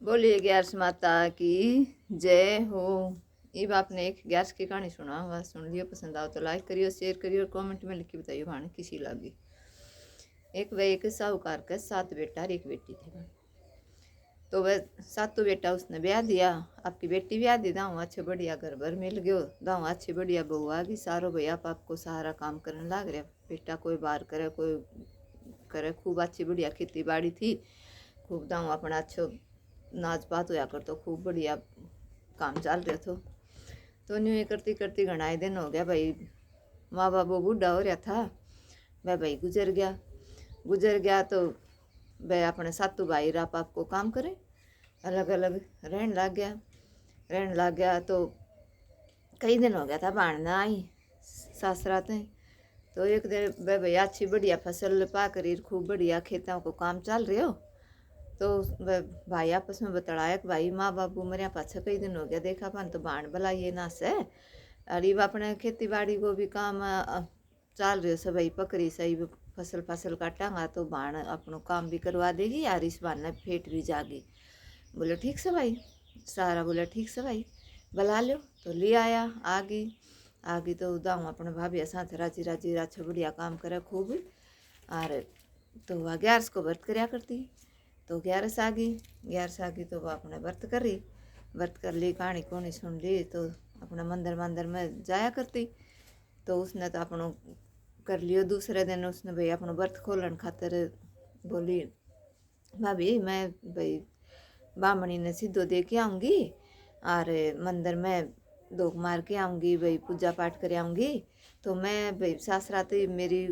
बोलिए ग्यारस माता की जय हो। अब आपने एक ग्यारस की कहानी सुना हुआ सुन लियो, पसंद आओ तो लाइक करियो, शेयर करियो और कमेंट में लिख के बताइए कहानी किसी लगी। एक वह एक साहूकार का 7 बेटा और एक बेटी थे। तो वह 7 बेटा उसने ब्याह दिया। आपकी बेटी ब्याह दी, दाऊ अच्छे बढ़िया घर भर मिल गयो, दाऊ अच्छी बढ़िया बहू आ गई, सारो भाई आपको सहारा काम करने लग रहा। बेटा कोई बाहर करे कोई करे, खूब अच्छी बढ़िया खेती बाड़ी थी, खूब दाऊ अपना अच्छो नाच पात होया कर, तो खूब बढ़िया काम चल रहा तो न्यू करती करती घना दिन हो गया भाई। माँ बाबू बूढ़ा हो रहा था, वह भाई गुजर गया तो वह अपने सातू भाई राप आपको काम करे, अलग अलग रहने लग गया तो कई दिन हो गया था बाणना आई सासराते। तो एक दिन वह भाई अच्छी बढ़िया फसल पा कर खूब बढ़िया खेतों को काम चल रहे हो, तो वह भाई आपस में बतलाया कि भाई माँ बाबू मरिया पाछा कई दिन हो गया देखा पान तो बाण बुलाइए ना से, अरे अपने खेती बाड़ी को भी काम चल रहे से भाई पकड़ी सही फसल काटांगा तो बाण अपनों काम भी करवा देगी यार, इस बहाने फेट भी जागी। बोले ठीक से भाई, सारा बोले ठीक से भाई बुला लो। तो ले आया, आ गई तो दाऊँ अपने भाभी साथ राजी राजी राछो बढ़िया काम करे खूब। और तो वह 11 को व्रत करया करती, तो 11 आ गई तो वह अपने व्रत कर ली, कहानी कोनी सुन ली, तो अपना मंदिर में जाया करती। तो उसने तो अपनों कर लियो। दूसरे दिन उसने भाई अपना व्रत खोलन खातर बोली भाभी मैं भाई बामणी ने सीधो दे के आऊँगी और मंदिर में दोग मार के आऊँगी, भाई पूजा पाठ कर आऊँगी। तो मैं भाई सासराते मेरी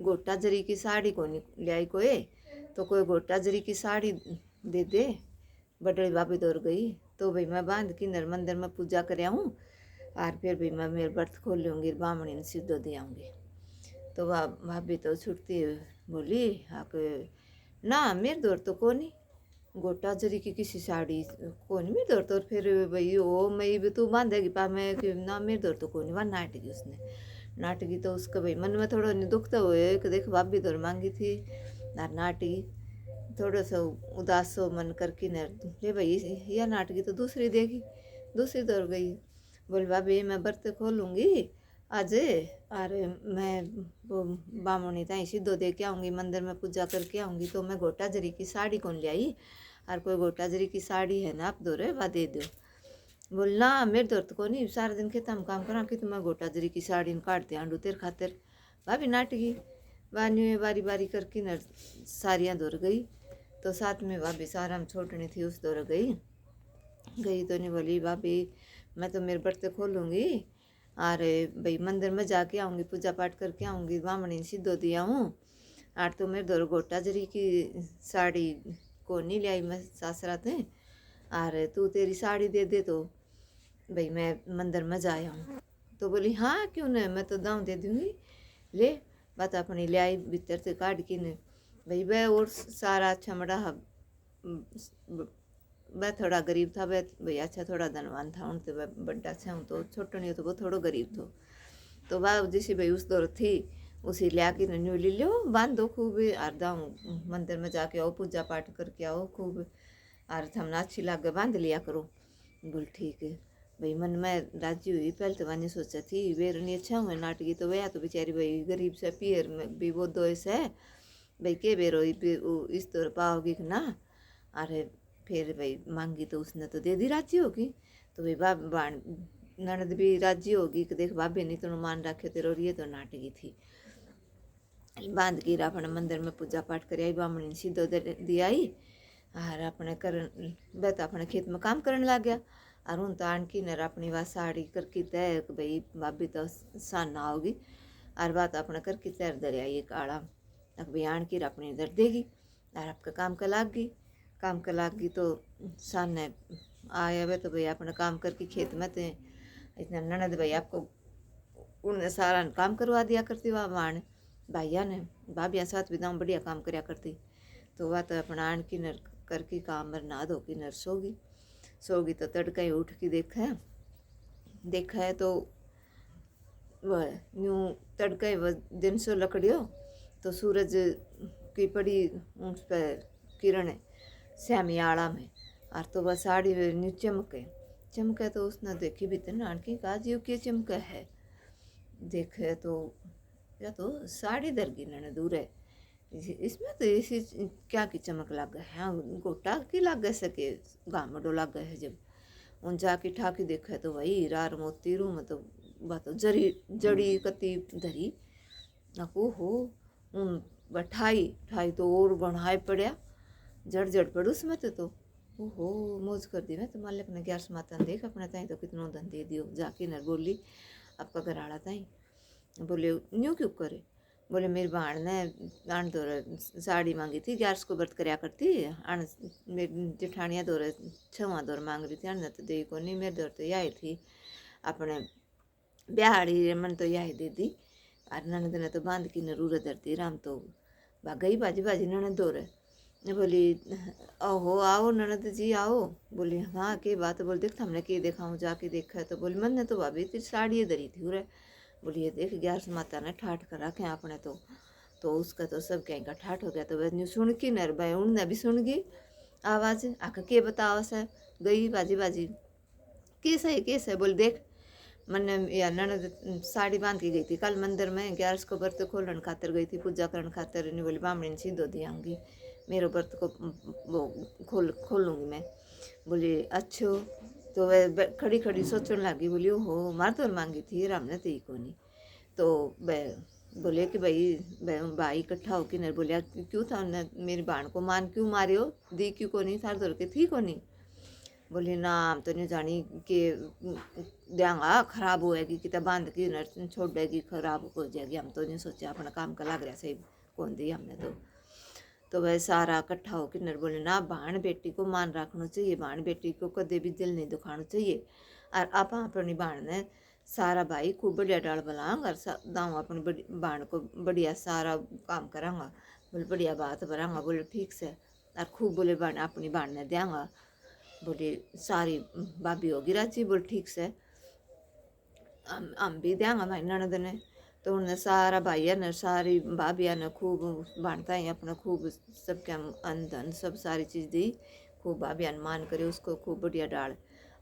गोटा जरी की साड़ी को नहीं लियाई कोई, तो कोई गोटा जरी की साड़ी दे बड़े भाभी दौड़ गई। तो भाई मैं बांध की नर मंदिर में पूजा कर आऊँ और फिर भाई मैं मेरे व्रत खोल लूँगी, बामणी ने सीधो दे आऊँगी। तो वह भाभी तो छुटती बोली आप ना मेरे दौर तो कोनी गोटा जरी की किसी साड़ी कोनी मेरे दौर तो, फिर भाई वो मैं भी तू बांधेगी पा मैं कि ना मेरे दौर तो कोनी, वह नाटगी उसने नाटगी। तो उसका भाई मन में थोड़ा नहीं दुखता हुए कि देख भाभी दौर मांगी थी और नाटगी, थोड़ा सा उदास हो मन करके न ले भाई यह नाटकी तो दूसरी देगी, दूसरी दौड़ गई। बोल भाभी मैं व्रत खोलूँगी आज और मैं वो बामणी ताई सीधो दे के आऊँगी, मंदिर में पूजा करके आऊँगी, तो मैं गोटा जरी की साड़ी कौन ले आई और कोई गोटा जरी की साड़ी है ना आप दो रे वह दे दो। बोलना मेरे दौर को नहीं सारा दिन खेत में काम करा कि तुम्हें गोटा जरी की साड़ी काटते आंडू तेरे खातिर। भाभी नाटकी वानी बारी बारी करके न सारियाँ दौड़ गई। तो साथ में भाभी सारा में छोटनी थी उस दौर गई तो नहीं बोली भाभी मैं तो मेरे व्रत खोलूँगी और भाई मंदिर में जाके आऊँगी, पूजा पाठ करके आऊँगी, बामणी सीधो दिया हूँ और तो मेरे दौर गोटा जरी की साड़ी को नहीं लाई मैं सासराते और तू तेरी साड़ी दे तो भाई मैं मंदिर में जाया हूँ। तो बोली हाँ क्यों नहीं, मैं तो दाँव दे दूँगी, ले बात अपनी ले आई भीतर से काट के ने भाई वह और सारा अच्छा मड़ा वह थोड़ा गरीब था, वह भैया अच्छा थोड़ा धनवान था, उनसे वह बड्डा अच्छा हूँ तो छोटो नहीं तो वो थोड़ा गरीब थो। तो वह जैसी भाई उस दौर थी उसी लिया के न्यू ले लो बांध दो खूब और दाऊँ मंदिर में जाके आओ पूजा पाठ करके आओ खूब और हमने अच्छी लागे बांध लिया करो। बोल ठीक है भाई मन में राजी हुई। पहले तो मैंने सोचा थी वेरनी अच्छा हुए नाटकी, तो वह तो बेचारी भाई गरीब से पियर में भी वो दो ऐसे भाई के बेरो इस दौर पाओगी ना। अरे फिर भाई मांगी तो उसने तो दे दी राजी होगी, तो भाई बाण ननद भी राजी होगी कि देख भाभी नहीं तो मान रखे तेरे, और ये तो नाटकी थी। बांध की अपने मंदिर में पूजा पाठ कर आई, बामणी सीधो दी आई और अपने कर वह तो अपने खेत में काम करने लग गया और उन तो आणकी नर अपनी बात साड़ी करके तय भाई भाभी तो साना होगी और बात अपने करके तैर दरिया ये काड़ा तक भाई आणकी अपनी दर देगी और आपका काम का लाग गई तो सामने आया वे तो भाई अपना काम करके खेत में थे इतना ननद भाई आपको उन्हें सारा काम करवा दिया करती वह वाण भाइया ने भाभिया साथ विदाओं बढ़िया काम करया करती। तो वह तो अपना आन की नर करके काम पर नहा धो की नर सोगी तो तड़का ही उठ के देखा है तो वह यूँ तड़का ही वह दिन सो लकड़ियो तो सूरज की पड़ी उस पर किरण श्यामी आड़ा में और तो बस साड़ी न्यू चमके चमके, तो उसने देखी भी तो नानकी कहा जी के चमका है, देखे तो या तो साड़ी दरगी न दूर है, इसमें तो ऐसी क्या की चमक लग गए हाँ, गोटा की लग गए सके गामडो लग गए है। जब उन जाके ठाकी देखा तो वही रार मोती रू में तो बात जरी जड़ी कती धरी नको हो उन बठाई ठाई तो और बढ़ाए पड़ा जड़ जड़ पड़ू उसमें तो ओहो मौज कर दी। मैं तो मालिक ने 11 माता देख अपने ताई तो कितनों धन दे दियो। जाके नर बोली आपका घर आड़ा ताई, बोले न्यू क्यों करे, बोले मेरी बहन ने आन दौर साड़ी मांगी थी 11 को व्रत करया करती आन, मेरी जेठानिया दौर 6वां दौर मांग रही थी आन तो दे को नहीं, मेरे दौर तो यही थी अपने ब्याहड़ी मन तो यही दे दी। और ननद ने तो बांध की नरूर धरती राम तो गई बाजी बाजी ननद दौर बोली ओहो आओ ननद जी आओ, बोली हाँ के बात, बोल देख हमने के देखा जाके देखा तो बोली मन ने तो भाभी तेरी साड़ी धरी थी उरे, बोली ये देख 11 माता ने ठाठ कर रखे आपने तो उसका तो सब कहीं का ठाठ हो गया। तो वह सुन की नर भाई उनने भी सुन गई आवाज़ आखा के बताओ से गई बाजी बाजी केस है बोल देख मैंने या ननद साड़ी बांध के गई थी कल मंदिर में 11 को व्रत खोलन खातर गई थी पूजा करने खातर, नहीं बोली बामणी सीधो दी आऊँगी मेरे व्रत को वो खोलूँगी मैं, बोली अच्छो। तो वह खड़ी खड़ी सोचने लगी, बोली हो मार तो मांगी थी राम ने ती को नहीं, तो वह बोले कि भाई इकट्ठा हो कि नहीं, बोलिया क्यों था मेरी बहन को मान क्यों मारे हो दी क्यों को नहीं थार धर के थी को नहीं, बोली ना हम तो नहीं जानी कि देंगा खराब होएगी कि बांध की न छोड़ देगी खराब हो जाएगी, हम तो नहीं सोचे अपना काम का लग रहा सही कौन दी हमने तो वह सारा इकट्ठा हो किन्नर बोले ना बहन बेटी को मान रखना चाहिए, बहन बेटी को कदे भी दिल नहीं दुखाना चाहिए। और आप अपनी बहन ने सारा भाई खूब बढ़िया डाल बलांग और दाऊँ अपनी बहन को बढ़िया सारा काम करांगा, बोले बढ़िया बात बनाऊंगा, बोले ठीक से और खूब बोले बहन अपनी बहन ने देंगा, बोले सारी भाभी होगी राजी, बोले ठीक से हम भी देंगा भाई ननद ने। तो उन्हें सारा भाइया ने सारी भाभिया ने खूब बांटता ही अपना खूब सबके अंधन सब सारी चीज़ दी, खूब भाभिया ने मान करे उसको खूब बढ़िया डाल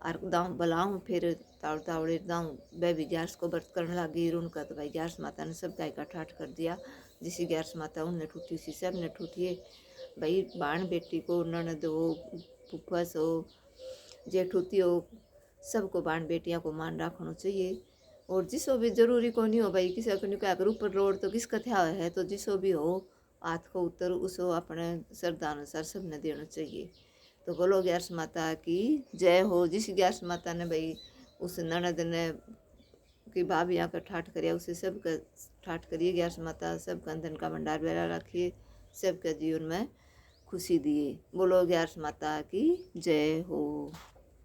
और दाऊँ बलाऊँ फिर तावड़े दाऊँ वह भी 11 को व्रत करने लगी उनका तो भाई 11 माता ने सब गाय का ठाठ कर दिया, जिसी 11 माता उनने ठूठी उसी सब ने ठूठिए भाई बहन बेटी को ननद हो फुफस हो जेठूती हो सबको बहन बेटियाँ को मान रखना चाहिए। और जिसो भी जरूरी को नहीं हो भाई किसी को नहीं क्या ऊपर रोड तो किसका थया है, तो जिसो भी हो हाथ को उत्तर उसो अपने श्रद्धानुसार सबने देना चाहिए। तो बोलो 11 माता की जय हो। जिस 11 माता ने भाई उस ननद ने की भाभी आकर ठाठ करिया उसे सबका ठाठ करिए 11 माता सबका धन का भंडार बेरा रखिए, सबके जीवन में खुशी दिए। बोलो 11 माता की जय हो।